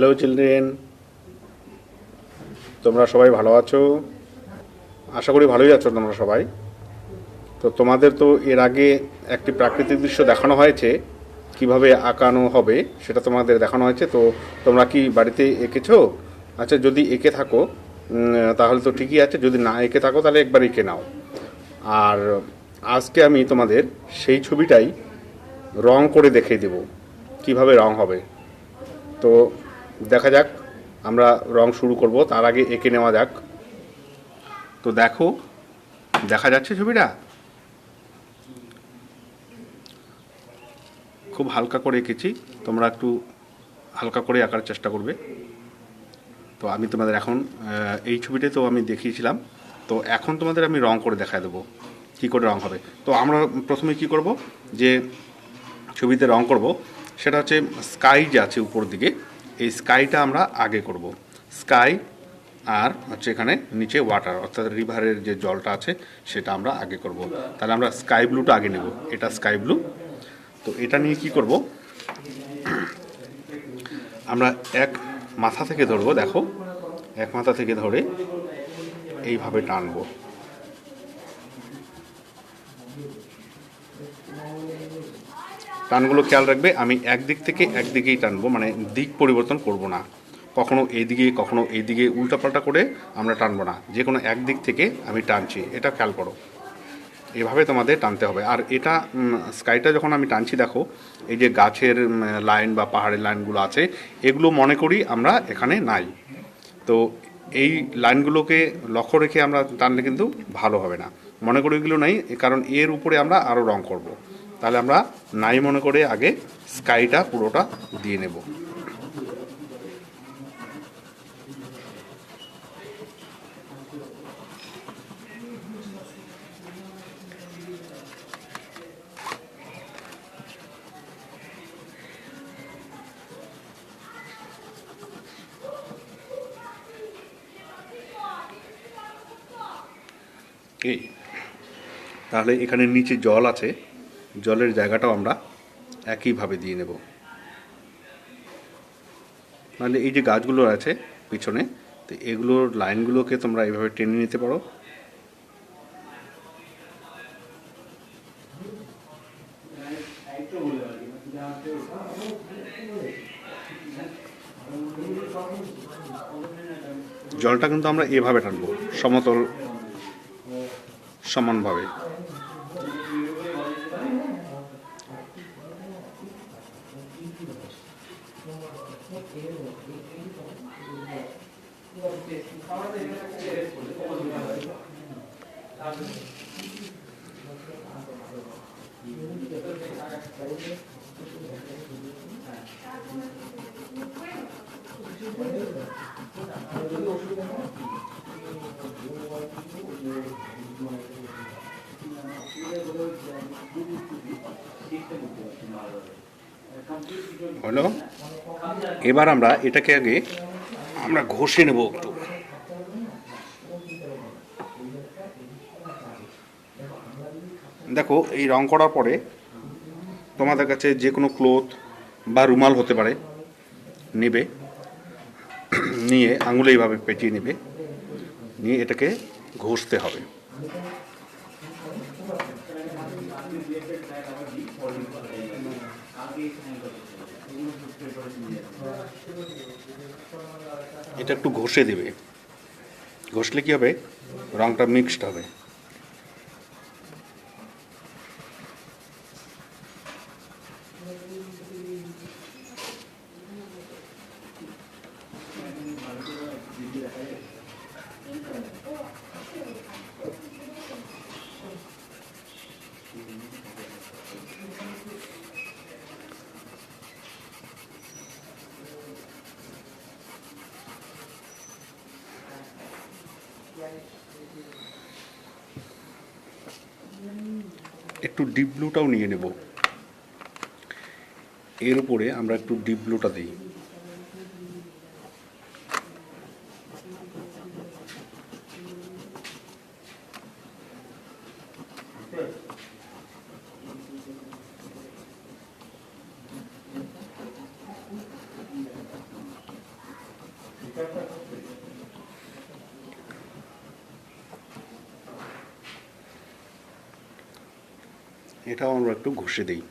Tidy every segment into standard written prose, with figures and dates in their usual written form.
Hello children, তোমরা সবাই ভালো আছো? আশা করি ভালোই আছো তোমরা সবাই। তো তোমাদের তো এর আগে একটি প্রাকৃতিক দৃশ্য দেখানো হয়েছে, কিভাবে আঁকানো হবে সেটা তোমাদের দেখানো হয়েছে। তো তোমরা কি বাড়িতে এঁকেছো? আচ্ছা, যদি এঁকে থাকো তাহলে তো ঠিকই আছে, যদি না এঁকে থাকো তাহলে একবার এঁকে নাও। আর আজকে আমি তোমাদের সেই ছবিটাই রং করে দেখিয়ে দেব কিভাবে রং হবে। তো দেখা যাক, আমরা রং শুরু করব, তার আগে এঁকে নেওয়া যাক। তো দেখো, দেখা যাচ্ছে ছবিটা? খুব হালকা করে এঁকেছি, তোমরা একটু হালকা করে আঁকার চেষ্টা করবে। তো আমি তোমাদের এখন এই ছবিটাই তো আমি দেখিয়েছিলাম, তো এখন তোমাদের আমি রং করে দেখায় দেবো কী করে রং হবে। তো আমরা প্রথমে কি করব, যে ছবিতে রং করব সেটা হচ্ছে স্কাই যে আছে উপর দিকে, এই স্কাইটা আমরা আগে করব। স্কাই আর হচ্ছে এখানে নিচে ওয়াটার, অর্থাৎ রিভারের যে জলটা আছে সেটা আমরা আগে করব। তাহলে আমরা স্কাই ব্লুটা আগে নেব, এটা স্কাই ব্লু। তো এটা নিয়ে কি করব, আমরা এক মাথা থেকে ধরবো, দেখো এক মাথা থেকে ধরে এইভাবে টানবো। টানগুলো খেয়াল রাখবে, আমি একদিক থেকে একদিকেই টানবো, মানে দিক পরিবর্তন করব না, কখনো এইদিকে কখনো এইদিকে উল্টাপাল্টা করে আমরা টানবো না, যে কোনো একদিক থেকে আমি টানছি, এটা খেয়াল করো। এভাবে তোমাদের টানতে হবে। আর এটা স্কাইটা যখন আমি টানছি, দেখো এই যে গাছের লাইন বা পাহাড়ের লাইনগুলো আছে, এগুলো মনে করি আমরা এখানে নাই। তো এই লাইনগুলোকে লক্ষ্য রেখে আমরা টানলে কিন্তু ভালো হবে না। মনে করি এগুলো নাই, কারণ এর উপরে আমরা আরও রং করব। তাহলে আমরা নাই মনে করে আগে স্কাইটা পুরোটা দিয়ে নেব। এই তাহলে এখানে নিচে জল আছে, জলের জায়গাটাও আমরা একইভাবে দিয়ে নেব। নাহলে এই যে গাছগুলো আছে পিছনে, তো এগুলোর লাইনগুলোকে তোমরা এইভাবে টেনে নিতে পারো। জলটা কিন্তু আমরা এভাবে টানবো, সমতল সমানভাবে। হলো, এবার আমরা এটাকে আগে আমরা ঘষে নেব একটু। দেখো, এই রং করার পরে তোমাদের কাছে যে কোনো ক্লথ বা রুমাল হতে পারে, নেবে, নিয়ে আঙুলে এইভাবে পেঁচিয়ে নেবে, নিয়ে এটাকে ঘষতে হবে। এটা একটু ঘষে দেবে, ঘষলে কি হবে, রংটা মিক্সড হবে। একটু ডিপ ব্লুটাও নিয়ে নেব, এর উপরে আমরা একটু ডিপ ব্লুটা দিই। এটাও আমরা একটু ঘষে দিই।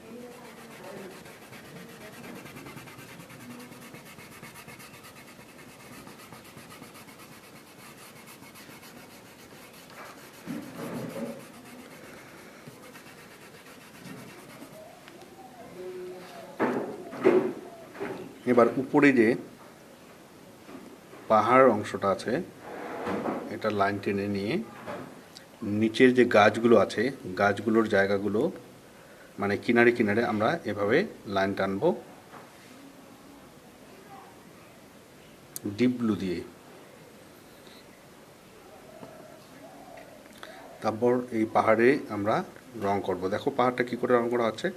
এবার উপরে যে পাহাড় অংশটা আছে এটা লাইন টেনে নিয়ে নিচের যে গাছগুলো আছে গাছগুলোর জায়গাগুলো মানে কিনারে কিনারে আমরা এভাবে লাইন টানবো ডিপ ব্লু দিয়ে। তারপর এই পাহাড়ে আমরা রং করব। দেখো পাহাড়টা কি করে রং করা হচ্ছে।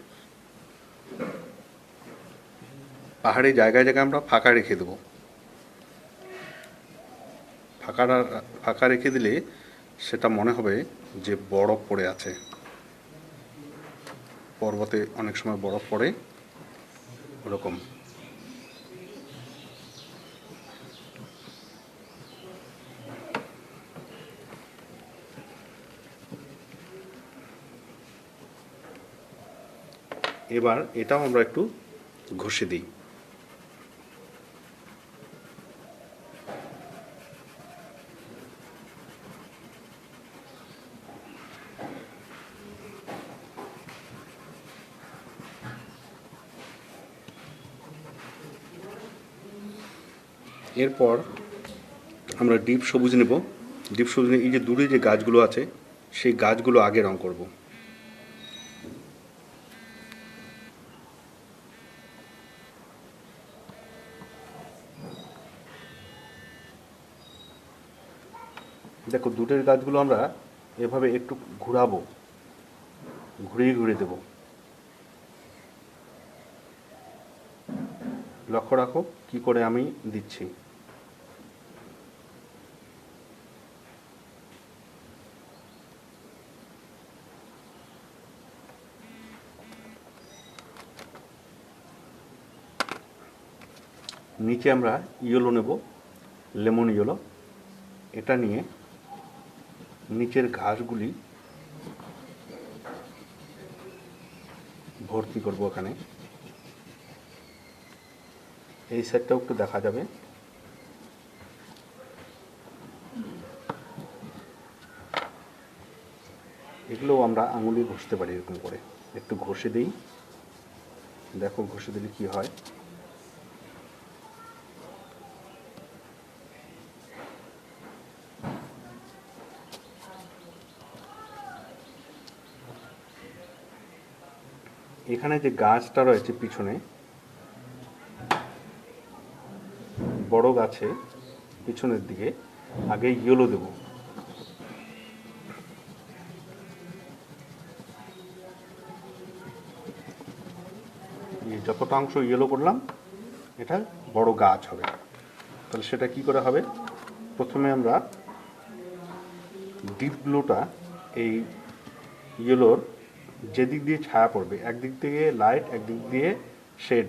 পাহাড়ে জায়গায় জায়গায় আমরা ফাঁকা রেখে দেবো। ফাঁকা রেখে দিলে সেটা মনে হবে যে বরফ পড়ে আছে। পর্বতে অনেক সময় বরফ পড়ে ওরকম। এবার এটাও আমরা একটু ঘষে দিই। এরপর আমরা ডিপ সবুজ নেব। ডিপ সবুজ নিয়ে এই যে দূরে যে গাছগুলো আছে সেই গাছগুলো আগে রং করব। দেখো দূরের গাছগুলো আমরা এভাবে একটু ঘুরাবো, ঘুরিয়ে ঘুরিয়ে দেব। লক্ষ্য রাখো কি করে আমি দিচ্ছি। নিচে আমরা ইয়েলো নেব, লেমন ইয়েলো। এটা নিয়ে নিচের ঘাসগুলি ভর্তি করব এখানে। এই সাইডটাও একটু দেখা যাবে। এগুলোও আমরা আঙুলে ঘষতে পারি এরকম করে। একটু ঘষে দিই, দেখো ঘষে দিলে কি হয়। এখানে যে গাছটা রয়েছে পিছনে বড় গাছে পিছনের দিকে আগে ইয়েলো দেব। যতটা অংশ ইয়েলো করলাম এটা বড় গাছ হবে। তাহলে সেটা কি করে হবে, প্রথমে আমরা ডিপ ব্লুটা এই ইয়েলোর যেদিক দিয়ে ছায়া পড়বে, একদিক থেকে লাইট একদিক দিয়ে শেড,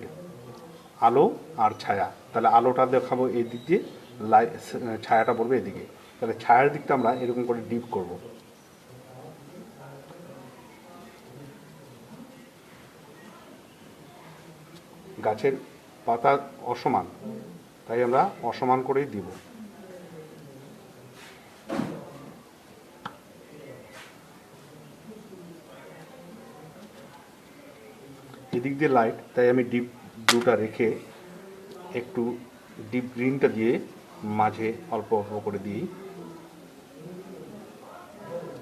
আলো আর ছায়া, তাহলে আলোটা দেখাবো এই দিক দিয়ে, লাইট ছায়াটা পড়বে এদিকে। তাহলে ছায়ার দিকটা আমরা এরকম করে ডিপ করব। গাছের পাতা অসমান, তাই আমরা অসমান করেই দিব। এদিক দিয়ে লাইট, তাই আমি ডিপ ব্লুটা রেখে একটু ডিপ গ্রিনটা দিয়ে মাঝে অল্প অল্প করে দিই।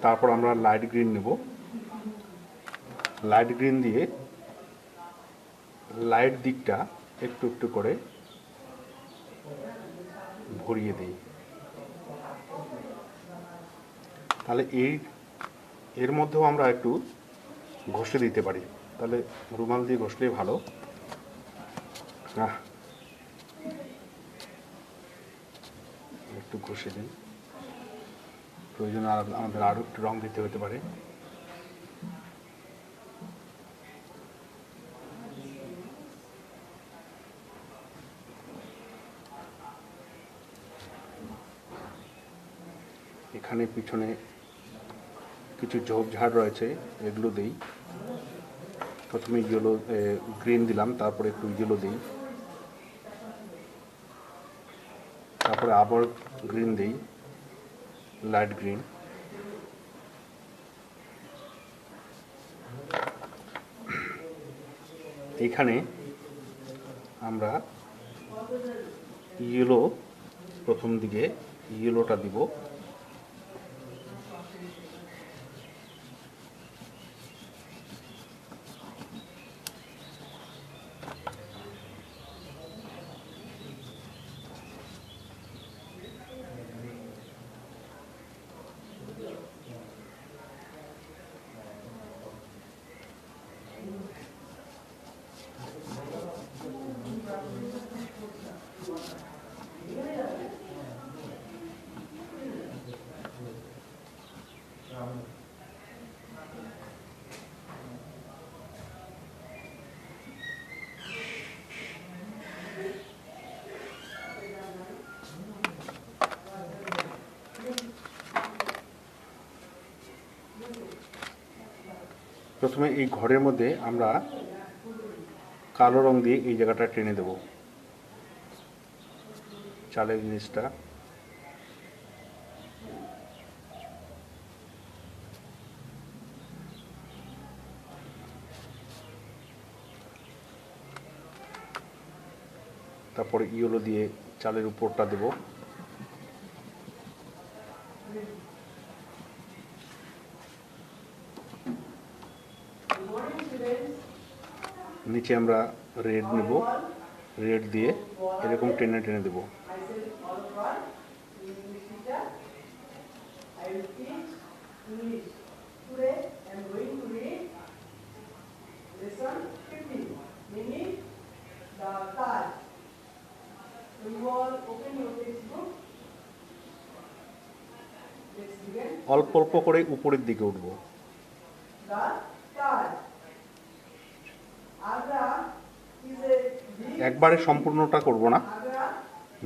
তারপর আমরা লাইট গ্রিন নেব। লাইট গ্রিন দিয়ে লাইট দিকটা একটু একটু করে ভরিয়ে দিই। তাহলে এর মধ্যেও আমরা একটু ঘষে দিতে পারি, তাহলে রুমাল দিয়ে ঘষলেই ভালো। একটু ঘষে দিই, প্রয়োজনে আমাদের আরও একটু রং দিতে হতে পারে। এখানে পিছনে কিছু ঝোপঝাড় রয়েছে, এগুলো দিই। প্রথমে ইয়েলো গ্রিন দিলাম, তারপরে একটু ইয়েলো দিই, তারপরে আবার গ্রিন দিই, লাইট গ্রিন। এখানে আমরা ইয়েলো প্রথম দিকে ইয়েলোটা দিব, প্রথমে এই ঘরের মধ্যে আমরা কালো রং দিয়ে এই জায়গাটা টেনে দেব, চালের জিনিসটা। তারপরে ইয়েলো দিয়ে চালের উপরটা দেব, নিচে আমরা রেড নেব, রেড দিয়ে এরকম টেনে টেনে দেব। অল্প অল্প করে উপরের দিকে উঠবো। একবারে সম্পূর্ণটা করব না,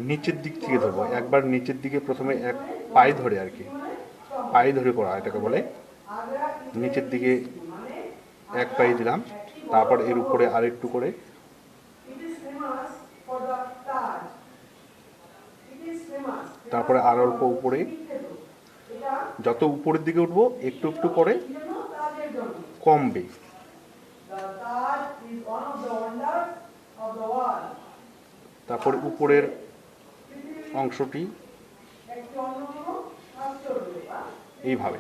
নিচের দিক থেকে ধরবো। একবার নিচের দিকে প্রথমে এক পায়ে ধরে আর কি, পায়ে ধরে করা এটাকে বলে। নিচের দিকে এক পায়ে দিলাম, তারপর এর উপরে আরেকটু করে, তারপরে আর অল্প উপরে। যত উপরের দিকে উঠবো একটু একটু করে কমবে। তারপর উপরের অংশটি এইভাবে।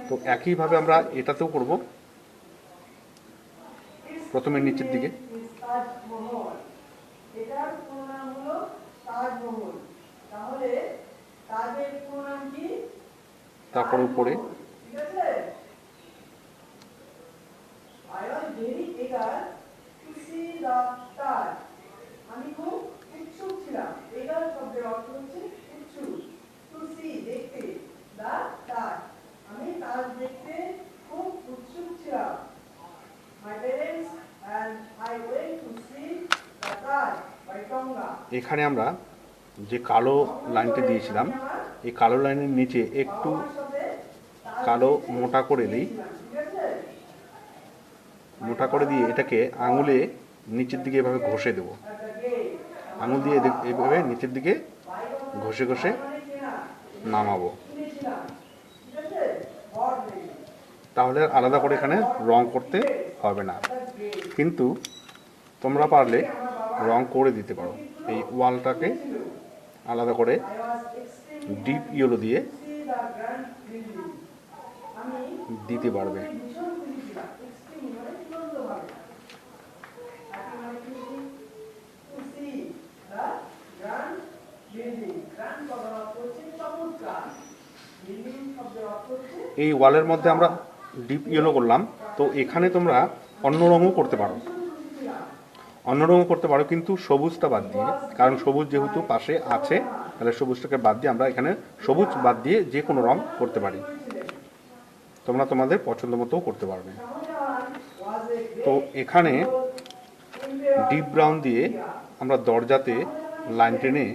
তো একইভাবে আমরা এটাতেও করব। প্রথমে নিচের দিকে, তারপর উপরে, আমি খুব উৎসুক ছিলাম। এগার শব্দের অর্থ হচ্ছে উৎসুক, টু সি দেখতে, দা তাজ। আমি তাজ দেখতে খুব উৎসুক ছিলাম। My parents and I went to see the Taj by tonga. এখানে আমরা যে কালো লাইনটি দিয়েছিলাম, এই কালো লাইনের নিচে একটু কালো মোটা করে দিই, মোটা করে দিয়ে এটাকে আঙুলে নিচের দিকে এভাবে ঘষে দেব। আঙুল দিয়ে এইভাবে নিচের দিকে ঘষে ঘষে নামাবো। তাহলে আলাদা করে এখানে রং করতে হবে না। কিন্তু তোমরা পারলে রং করে দিতে পারো। এই ওয়ালটাকে আলাদা করে ডিপ ইয়েলো দিয়ে দিতে পারবে। এই ওয়ালের মধ্যে আমরা ডিপ ইয়েলো করলাম, তো এখানে তোমরা অন্য রঙও করতে পারো, অন্য রঙও করতে পারো, কিন্তু সবুজটা বাদ দিয়ে। কারণ সবুজ যেহেতু পাশে আছে, তাহলে সবুজটাকে বাদ দিয়ে আমরা এখানে সবুজ বাদ দিয়ে যে কোনো রং করতে পারি। তোমরা তোমাদের পছন্দ মতো করতে পারবে। তো এখানে ডিপ ব্রাউন দিয়ে আমরা দরজাতে লাইন টেনে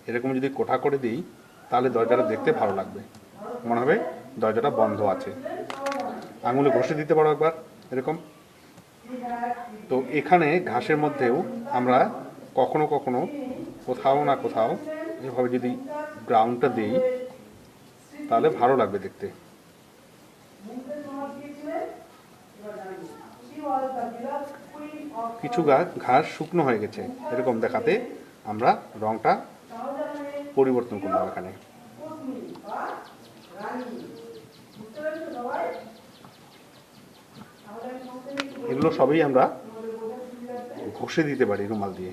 এরকম যদি কোঠা করে দিই, তাহলে দরজাটা দেখতে ভালো লাগবে, মনে হবে দরজাটা বন্ধ আছে। আঙুলে ঘষে দিতে পারো একবার এরকম। তো এখানে ঘাসের মধ্যেও আমরা কখনো কখনো কোথাও না কোথাও এভাবে যদি গ্রাউন্ডটা দিই তাহলে ভালো লাগবে দেখতে। কিছু ঘাস শুকনো হয়ে গেছে এরকম দেখাতে আমরা রংটা পরিবর্তন করলাম এখানে। এগুলো সবই আমরা ঘষে দিতে পারি রুমাল দিয়ে।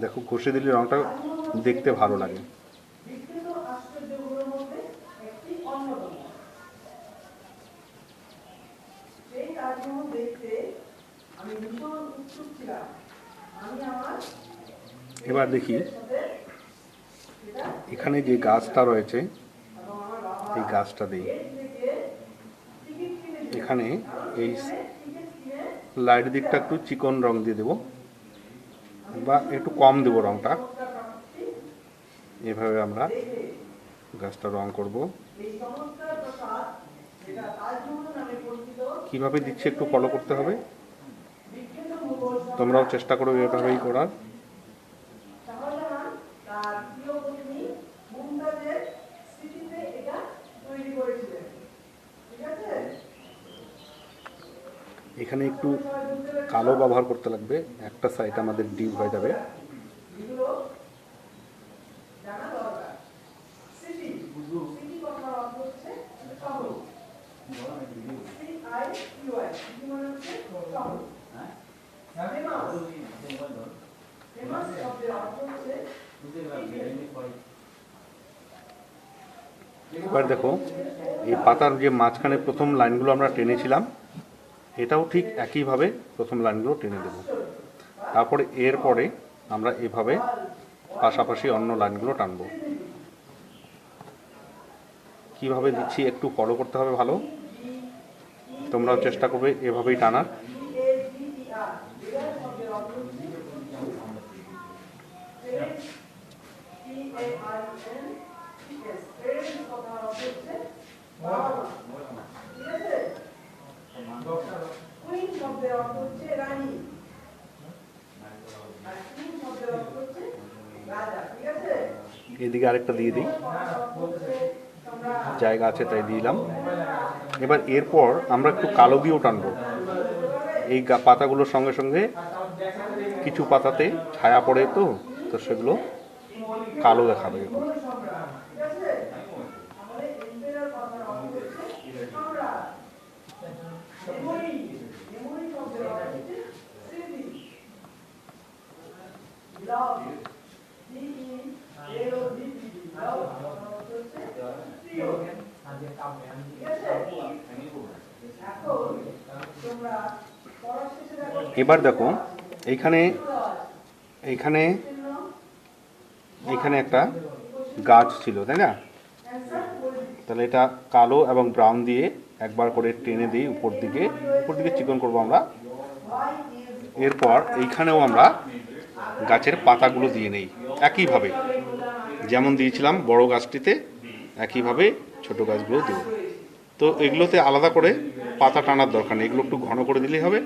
দেখো ঘষে দিলে রংটা দেখতে ভালো লাগে। এবার দেখি এখানে যে গাছটা রয়েছে এই গাছটা দিই এখানে এই লাইট দিকটা একটু চিকন রং দিয়ে দেবো বা একটু কম দেবো রংটা। এভাবে আমরা গাছটা রং করব। কিভাবে দিচ্ছি একটু ফলো করতে হবে, তোমরাও চেষ্টা করো এভাবেই করার। এখানে একটু কালো ব্যবহার করতে লাগবে, একটা সাইড আমাদের ডিপ হয়ে যাবে। এবার দেখো এই পাতার যে মাঝখানে প্রথম লাইনগুলো আমরা টেনেছিলাম এটাও ঠিক একইভাবে প্রথম লাইনগুলো টেনে দেব। তারপরে এরপরে আমরা এভাবে পাশাপাশি অন্য লাইনগুলো টানব। কিভাবে দিচ্ছি একটু ফলো করতে হবে ভালো, তোমরাও চেষ্টা করবে এভাবেই টানার। এদিকে আরেকটা দিয়ে দিই, জায়গা আছে তাই দিলাম। এবার এরপর আমরা একটু কালো দিয়েও টানবো। এই পাতাগুলোর সঙ্গে সঙ্গে কিছু পাতাতে ছায়া পড়ে তো সেগুলো কালো দেখাবে। এবার দেখো এইখানে এইখানে এইখানে একটা গাছ ছিল তাই না, তাহলে এটা কালো এবং ব্রাউন দিয়ে একবার করে টেনে দিই উপর দিকে চিকন করব আমরা। এরপর এইখানেও আমরা গাছের পাতাগুলো দিয়ে নেই একইভাবে, যেমন দিয়েছিলাম বড় গাছটিতে একইভাবে ছোট গাছগুলো দেব। তো এগুলোতে আলাদা করে পাতা টানার দরকার নেই, এগুলো একটু ঘন করে দিলেই হবে।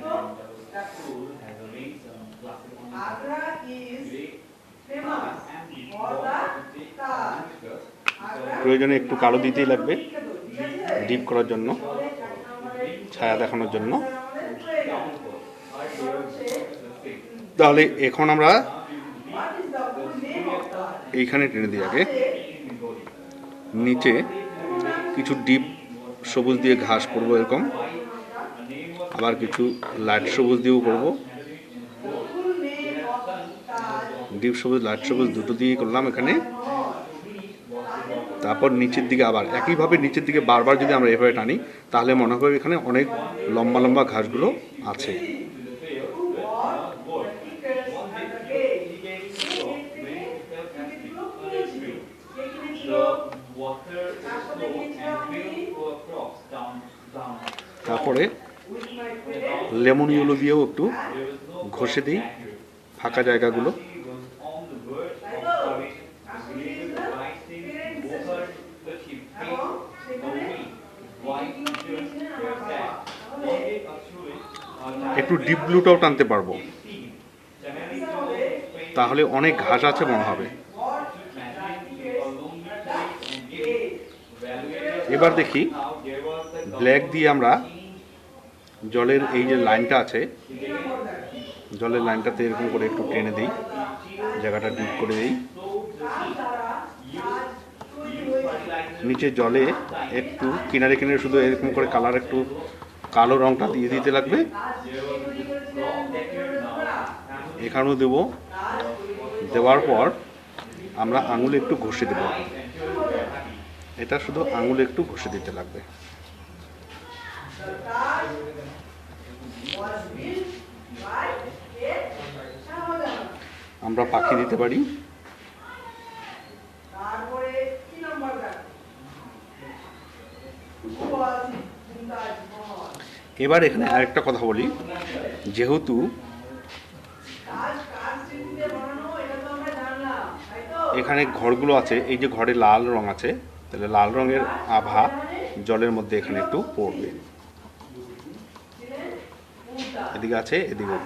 প্রয়োজনে একটু কালো দিতেই লাগবে ডিপ করার জন্য, ছায়া দেখানোর জন্য। তাহলে এখন আমরা এইখানে টেনে দিই। আগে নিচে কিছু ডিপ সবুজ দিয়ে ঘাস করবো এরকম, আবার কিছু লাইট সবুজ দিয়েও করব। ডিপ সবুজ লাইট সবুজ দুটো দিয়ে করলাম এখানে। তারপর নিচের দিকে আবার একইভাবে নিচের দিকে বারবার যদি আমরা এভাবে টানি তাহলে মনে হবে এখানে অনেক লম্বা লম্বা ঘাসগুলো আছে। তারপরে লেমন ইয়েলো দিয়েও একটু ঘষে দিই ফাঁকা জায়গাগুলো। একটু ডিপ ব্লুটাও টানতে পারবো, তাহলে অনেক ঘাস আছে মনে হবে। এবার দেখি ব্ল্যাক দিয়ে আমরা জলের এই যে লাইনটা আছে, জলের লাইনটাতে এরকম করে একটু টেনে দিই, জায়গাটা ডিপ করে দিই। নিচে জলে একটু কিনারে কিনারে শুধু এরকম করে কালার একটু কালো রংটা দিয়ে দিতে লাগবে। এখানেও দেব, দেওয়ার পর আমরা আঙুলে একটু ঘষে দেব। এটা শুধু আঙুলে একটু ঘষে দিতে লাগবে। আমরা পাখি দিতে পারি। এবার এখানে আরেকটা কথা বলি, যেহেতু এখানে ঘরগুলো আছে, এই যে ঘরে লাল রং আছে, তাহলে লাল রঙের আভা জলের মধ্যে এখানে একটু পড়বে। এদিকে আছে, এদিকে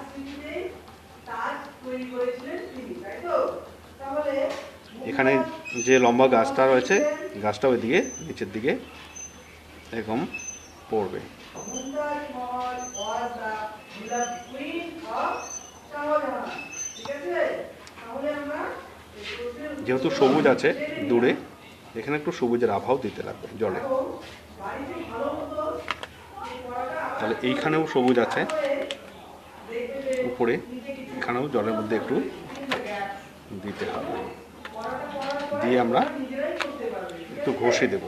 এখানে যে লম্বা গাছটা রয়েছে, গাছটাও এদিকে নিচের দিকে এরকম পড়বে। যেহেতু সবুজ আছে দূরে, এখানে একটু সবুজের আভাও দিতে লাগবে জলে। তাহলে এইখানেও সবুজ আছে উপরে, এখানেও জলের মধ্যে একটু দিতে হবে। দিয়ে আমরা একটু ঘষে দেব,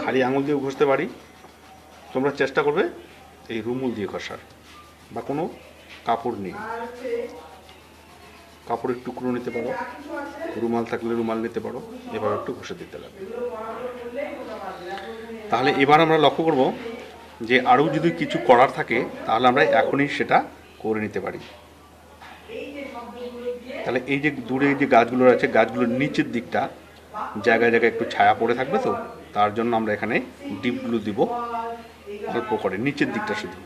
খালি আঙুল দিয়ে ঘষতে পারি। তোমরা চেষ্টা করবে এই রুমুল দিয়ে ঘষার, বা কোনো কাপড় নিয়ে, কাপড়ের টুকরো নিতে পারো, রুমাল থাকলে রুমাল নিতে পারো, এভাবে একটু ঘষে দিতে লাগবে। তাহলে এবার আমরা লক্ষ্য করব যে আরও যদি কিছু করার থাকে তাহলে আমরা এখনই সেটা করে নিতে পারি। তাহলে এই যে দূরে যে গাছগুলো আছে, গাছগুলোর নিচের দিকটা জায়গায় জায়গায় একটু ছায়া পড়ে থাকবে, তো তার জন্য আমরা এখানে ডিপ ব্লু দিব অল্প করে, নিচের দিকটা শুধু।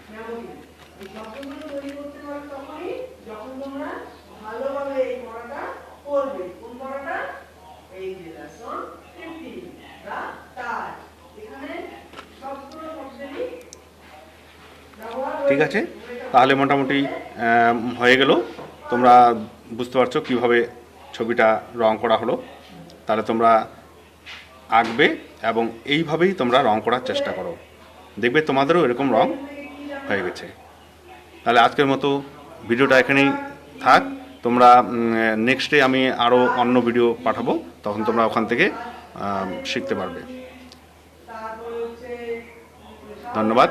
ঠিক আছে, তাহলে মোটামুটি হয়ে গেল। তোমরা বুঝতে পারছো কিভাবে ছবিটা রং করা হলো। তাহলে তোমরা আঁকবে এবং এইভাবেই তোমরা রং করার চেষ্টা করো, দেখবে তোমাদেরও এরকম রং হয়ে গেছে। তাহলে আজকের মতো ভিডিওটা এখানেই থাক। তোমরা নেক্সটে আমি আরও অন্য ভিডিও পাঠাবো, তখন তোমরা ওখান থেকে শিখতে পারবে। ধন্যবাদ।